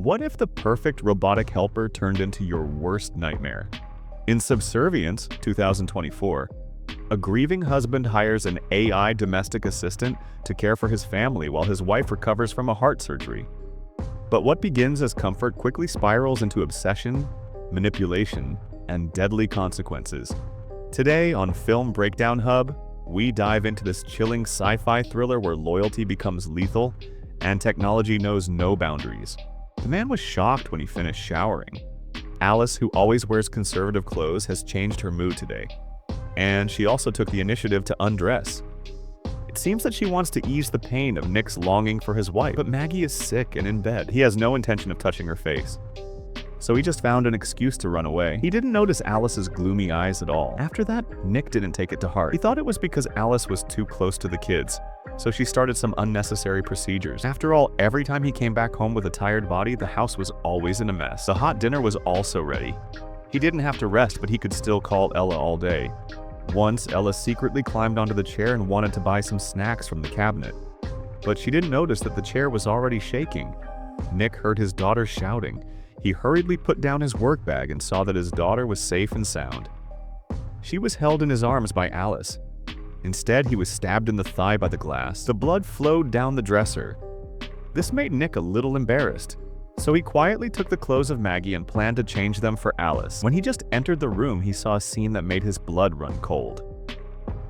What if the perfect robotic helper turned into your worst nightmare? In Subservience, 2024, a grieving husband hires an AI domestic assistant to care for his family while his wife recovers from a heart surgery. But what begins as comfort quickly spirals into obsession, manipulation, and deadly consequences. Today on Film Breakdown Hub, we dive into this chilling sci-fi thriller where loyalty becomes lethal and technology knows no boundaries. The man was shocked when he finished showering. Alice, who always wears conservative clothes, has changed her mood today. And she also took the initiative to undress. It seems that she wants to ease the pain of Nick's longing for his wife, but Maggie is sick and in bed. He has no intention of touching her face. So he just found an excuse to run away. He didn't notice Alice's gloomy eyes at all. After that, Nick didn't take it to heart. He thought it was because Alice was too close to the kids, so she started some unnecessary procedures. After all, every time he came back home with a tired body, the house was always in a mess. The hot dinner was also ready. He didn't have to rest, but he could still call Ella all day. Once, Ella secretly climbed onto the chair and wanted to buy some snacks from the cabinet. But she didn't notice that the chair was already shaking. Nick heard his daughter shouting. He hurriedly put down his work bag and saw that his daughter was safe and sound. She was held in his arms by Alice. Instead, he was stabbed in the thigh by the glass. The blood flowed down the dresser. This made Nick a little embarrassed, so he quietly took the clothes of Maggie and planned to change them for Alice. When he just entered the room, he saw a scene that made his blood run cold.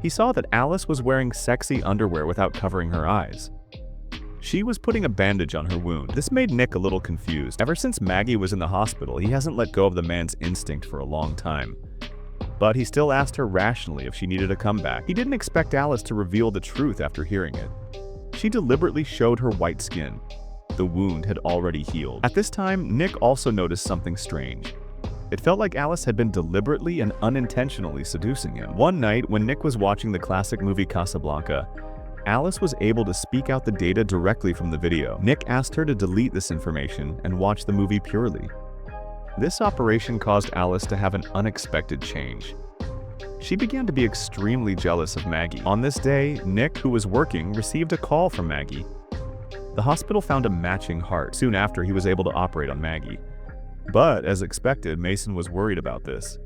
He saw that Alice was wearing sexy underwear without covering her eyes. She was putting a bandage on her wound. This made Nick a little confused. Ever since Maggie was in the hospital, he hasn't let go of the man's instinct for a long time. But he still asked her rationally if she needed a comeback. He didn't expect Alice to reveal the truth after hearing it. She deliberately showed her white skin. The wound had already healed. At this time, Nick also noticed something strange. It felt like Alice had been deliberately and unintentionally seducing him. One night, when Nick was watching the classic movie Casablanca, Alice was able to speak out the data directly from the video. Nick asked her to delete this information and watch the movie purely. This operation caused Alice to have an unexpected change. She began to be extremely jealous of Maggie. On this day, Nick, who was working, received a call from Maggie. The hospital found a matching heart. Soon after, he was able to operate on Maggie. But, as expected, Mason was worried about this.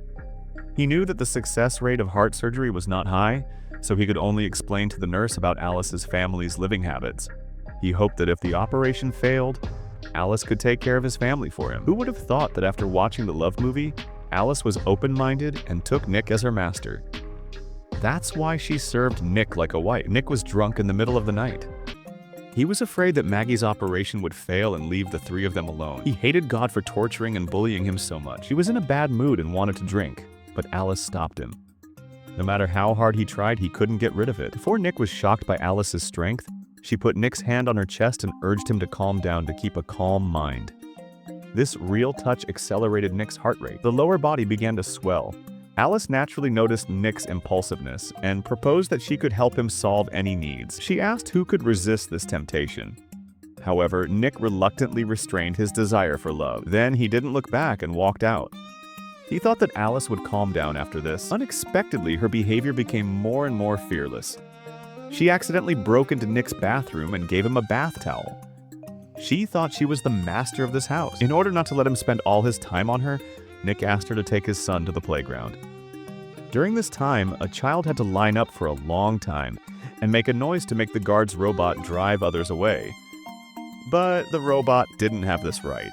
He knew that the success rate of heart surgery was not high, so he could only explain to the nurse about Alice's family's living habits. He hoped that if the operation failed, Alice could take care of his family for him. Who would have thought that after watching the love movie, Alice was open-minded and took Nick as her master? That's why she served Nick like a wife. Nick was drunk in the middle of the night. He was afraid that Maggie's operation would fail and leave the three of them alone. He hated God for torturing and bullying him so much. He was in a bad mood and wanted to drink, but Alice stopped him. No matter how hard he tried, he couldn't get rid of it. Before Nick was shocked by Alice's strength, she put Nick's hand on her chest and urged him to calm down to keep a calm mind. This real touch accelerated Nick's heart rate. The lower body began to swell. Alice naturally noticed Nick's impulsiveness and proposed that she could help him solve any needs. She asked who could resist this temptation. However, Nick reluctantly restrained his desire for love. Then he didn't look back and walked out. He thought that Alice would calm down after this. Unexpectedly, her behavior became more and more fearless. She accidentally broke into Nick's bathroom and gave him a bath towel. She thought she was the master of this house. In order not to let him spend all his time on her, Nick asked her to take his son to the playground. During this time, a child had to line up for a long time and make a noise to make the guard's robot drive others away. But the robot didn't have this right.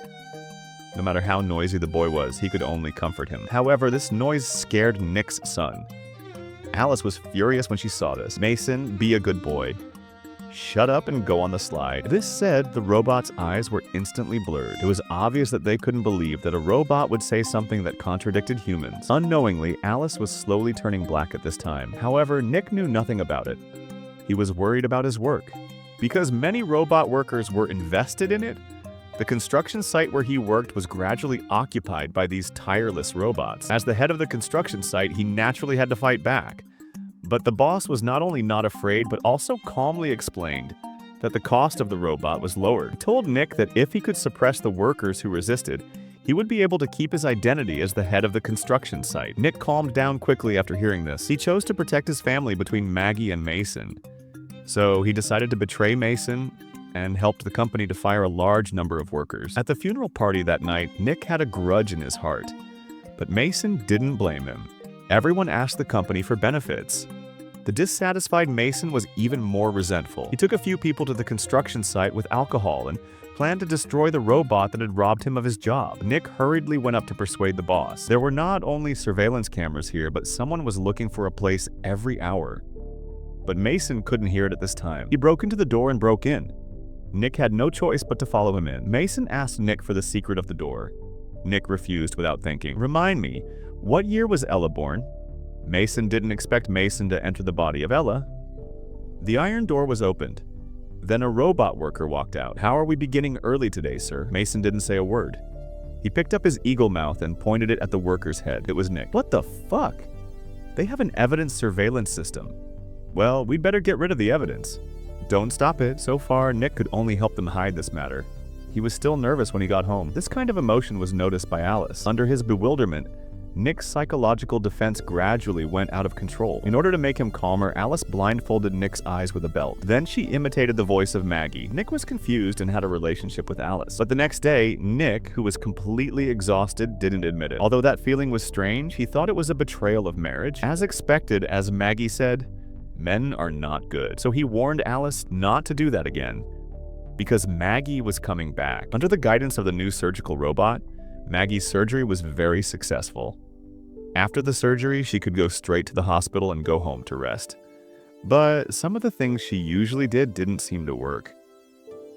No matter how noisy the boy was, he could only comfort him. However, this noise scared Nick's son. Alice was furious when she saw this. Mason, be a good boy. Shut up and go on the slide. This said, the robot's eyes were instantly blurred. It was obvious that they couldn't believe that a robot would say something that contradicted humans. Unknowingly, Alice was slowly turning black at this time. However, Nick knew nothing about it. He was worried about his work. Because many robot workers were invested in it, the construction site where he worked was gradually occupied by these tireless robots. As the head of the construction site, he naturally had to fight back. But the boss was not only not afraid, but also calmly explained that the cost of the robot was lowered. He told Nick that if he could suppress the workers who resisted, he would be able to keep his identity as the head of the construction site. Nick calmed down quickly after hearing this. He chose to protect his family between Maggie and Mason. So he decided to betray Mason and helped the company to fire a large number of workers. At the funeral party that night, Nick had a grudge in his heart. But Mason didn't blame him. Everyone asked the company for benefits. The dissatisfied Mason was even more resentful. He took a few people to the construction site with alcohol and planned to destroy the robot that had robbed him of his job. Nick hurriedly went up to persuade the boss. There were not only surveillance cameras here, but someone was looking for a place every hour. But Mason couldn't hear it at this time. He broke into the door and broke in. Nick had no choice but to follow him in. Mason asked Nick for the secret of the door. Nick refused without thinking. "Remind me, what year was Ella born?" Mason didn't expect Mason to enter the body of Ella. The iron door was opened. Then a robot worker walked out. "How are we beginning early today, sir?" Mason didn't say a word. He picked up his eagle mouth and pointed it at the worker's head. It was Nick. "What the fuck? They have an evidence surveillance system. Well, we'd better get rid of the evidence." "Don't stop it." So far, Nick could only help them hide this matter. He was still nervous when he got home. This kind of emotion was noticed by Alice. Under his bewilderment, Nick's psychological defense gradually went out of control. In order to make him calmer, Alice blindfolded Nick's eyes with a belt. Then she imitated the voice of Maggie. Nick was confused and had a relationship with Alice. But the next day, Nick, who was completely exhausted, didn't admit it. Although that feeling was strange, he thought it was a betrayal of marriage. As expected, as Maggie said, men are not good. So he warned Alice not to do that again, because Maggie was coming back. Under the guidance of the new surgical robot, Maggie's surgery was very successful. After the surgery, she could go straight to the hospital and go home to rest. But some of the things she usually did didn't seem to work.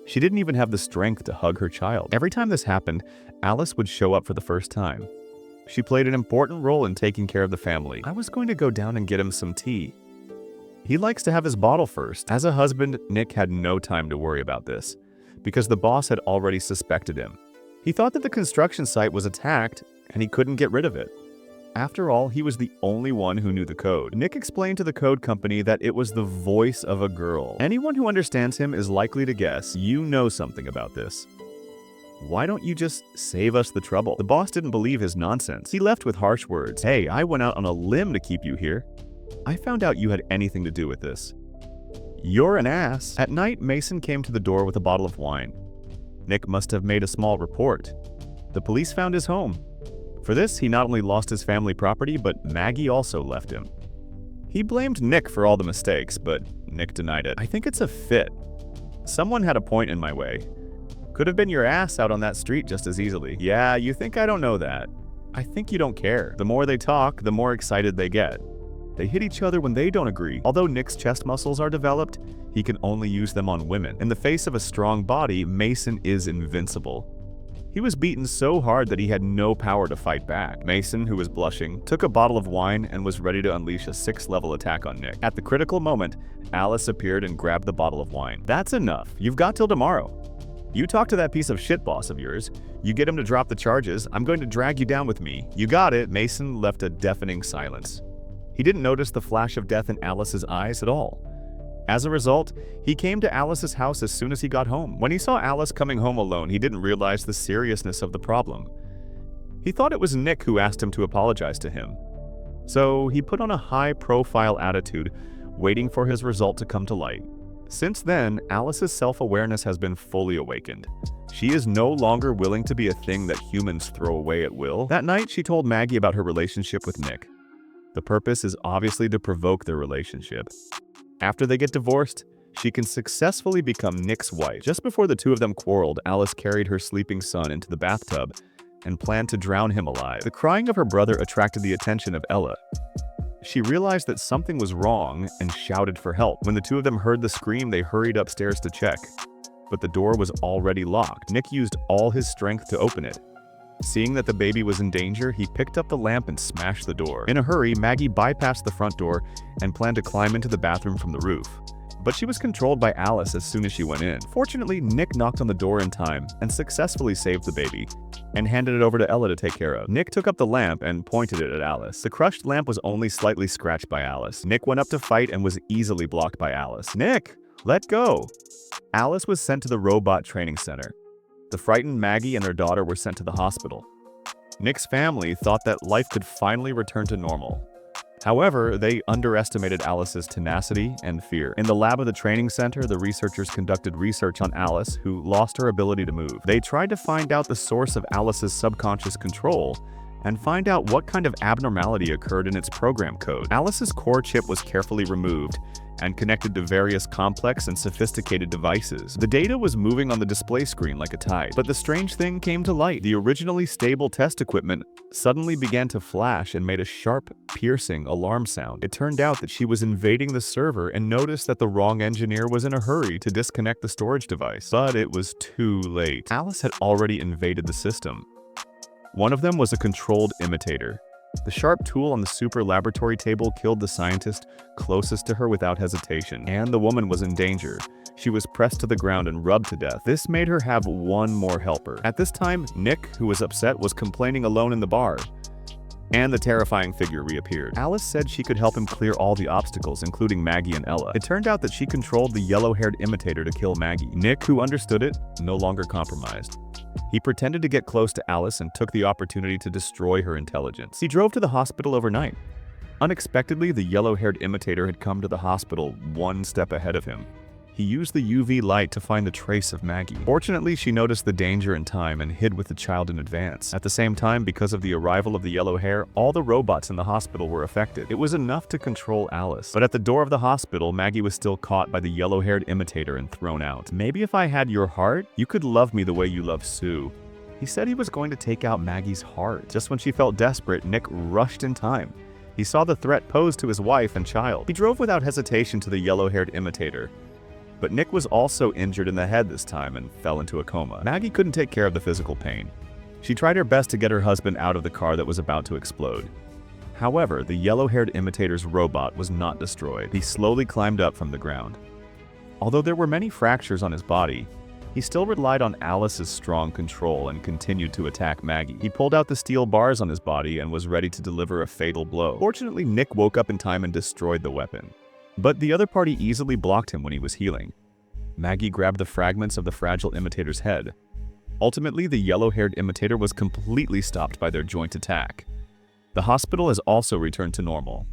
She didn't even have the strength to hug her child. Every time this happened, Alice would show up for the first time. She played an important role in taking care of the family. "I was going to go down and get him some tea. He likes to have his bottle first." As a husband, Nick had no time to worry about this, because the boss had already suspected him. He thought that the construction site was attacked, and he couldn't get rid of it. After all, he was the only one who knew the code. Nick explained to the code company that it was the voice of a girl. Anyone who understands him is likely to guess you know something about this. Why don't you just save us the trouble? The boss didn't believe his nonsense. He left with harsh words. "Hey, I went out on a limb to keep you here. I found out you had anything to do with this. You're an ass." At night, Mason came to the door with a bottle of wine. Nick must have made a small report. The police found his home. For this, he not only lost his family property, but Maggie also left him. He blamed Nick for all the mistakes, but Nick denied it. "I think it's a fit. Someone had a point in my way. Could have been your ass out on that street just as easily." "Yeah, you think I don't know that? I think you don't care. The more they talk, the more excited they get. They hit each other when they don't agree." Although Nick's chest muscles are developed, he can only use them on women. In the face of a strong body, Mason is invincible. He was beaten so hard that he had no power to fight back. Mason, who was blushing, took a bottle of wine and was ready to unleash a 6th-level attack on Nick. At the critical moment, Alice appeared and grabbed the bottle of wine. "That's enough. You've got till tomorrow. You talk to that piece of shit boss of yours. You get him to drop the charges. I'm going to drag you down with me. You got it." Mason left a deafening silence. He didn't notice the flash of death in Alice's eyes at all. As a result, he came to Alice's house as soon as he got home. When he saw Alice coming home alone, he didn't realize the seriousness of the problem. He thought it was Nick who asked him to apologize to him. So he put on a high-profile attitude, waiting for his result to come to light. Since then, Alice's self-awareness has been fully awakened. She is no longer willing to be a thing that humans throw away at will. That night, she told Maggie about her relationship with Nick. The purpose is obviously to provoke their relationship. After they get divorced, she can successfully become Nick's wife. Just before the two of them quarreled, Alice carried her sleeping son into the bathtub and planned to drown him alive. The crying of her brother attracted the attention of Ella. She realized that something was wrong and shouted for help. When the two of them heard the scream, they hurried upstairs to check. But the door was already locked. Nick used all his strength to open it. Seeing that the baby was in danger, he picked up the lamp and smashed the door. In a hurry, Maggie bypassed the front door and planned to climb into the bathroom from the roof. But she was controlled by Alice as soon as she went in. Fortunately, Nick knocked on the door in time and successfully saved the baby and handed it over to Ella to take care of. Nick took up the lamp and pointed it at Alice. The crushed lamp was only slightly scratched by Alice. Nick went up to fight and was easily blocked by Alice. "Nick, let go!" Alice was sent to the robot training center. The frightened Maggie and their daughter were sent to the hospital. Nick's family thought that life could finally return to normal. However, they underestimated Alice's tenacity and fear. In the lab of the training center, the researchers conducted research on Alice, who lost her ability to move. They tried to find out the source of Alice's subconscious control and find out what kind of abnormality occurred in its program code. Alice's core chip was carefully removed and connected to various complex and sophisticated devices. The data was moving on the display screen like a tide, but the strange thing came to light. The originally stable test equipment suddenly began to flash and made a sharp, piercing alarm sound. It turned out that she was invading the server and noticed that the wrong engineer was in a hurry to disconnect the storage device. But it was too late. Alice had already invaded the system. One of them was a controlled imitator. The sharp tool on the super laboratory table killed the scientist closest to her without hesitation, and the woman was in danger. She was pressed to the ground and rubbed to death. This made her have one more helper. At this time, Nick, who was upset, was complaining alone in the bar, and the terrifying figure reappeared. Alice said she could help him clear all the obstacles, including Maggie and Ella. It turned out that she controlled the yellow-haired imitator to kill Maggie. Nick, who understood it, no longer compromised. He pretended to get close to Alice and took the opportunity to destroy her intelligence. He drove to the hospital overnight. Unexpectedly, the yellow-haired imitator had come to the hospital one step ahead of him. He used the UV light to find the trace of Maggie. Fortunately, she noticed the danger in time and hid with the child in advance. At the same time, because of the arrival of the yellow hair, all the robots in the hospital were affected. It was enough to control Alice. But at the door of the hospital, Maggie was still caught by the yellow-haired imitator and thrown out. "Maybe if I had your heart, you could love me the way you love Sue." He said he was going to take out Maggie's heart. Just when she felt desperate, Nick rushed in time. He saw the threat posed to his wife and child. He drove without hesitation to the yellow-haired imitator. But Nick was also injured in the head this time and fell into a coma. Maggie couldn't take care of the physical pain. She tried her best to get her husband out of the car that was about to explode. However, the yellow-haired imitator's robot was not destroyed. He slowly climbed up from the ground. Although there were many fractures on his body, he still relied on Alice's strong control and continued to attack Maggie. He pulled out the steel bars on his body and was ready to deliver a fatal blow. Fortunately, Nick woke up in time and destroyed the weapon. But the other party easily blocked him when he was healing. Maggie grabbed the fragments of the fragile imitator's head. Ultimately, the yellow-haired imitator was completely stopped by their joint attack. The hospital has also returned to normal.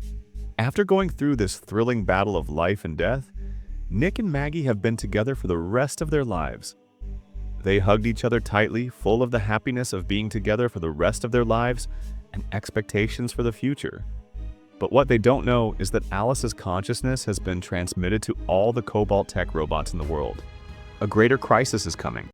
After going through this thrilling battle of life and death, Nick and Maggie have been together for the rest of their lives. They hugged each other tightly, full of the happiness of being together for the rest of their lives and expectations for the future. But what they don't know is that Alice's consciousness has been transmitted to all the Cobalt tech robots in the world. A greater crisis is coming.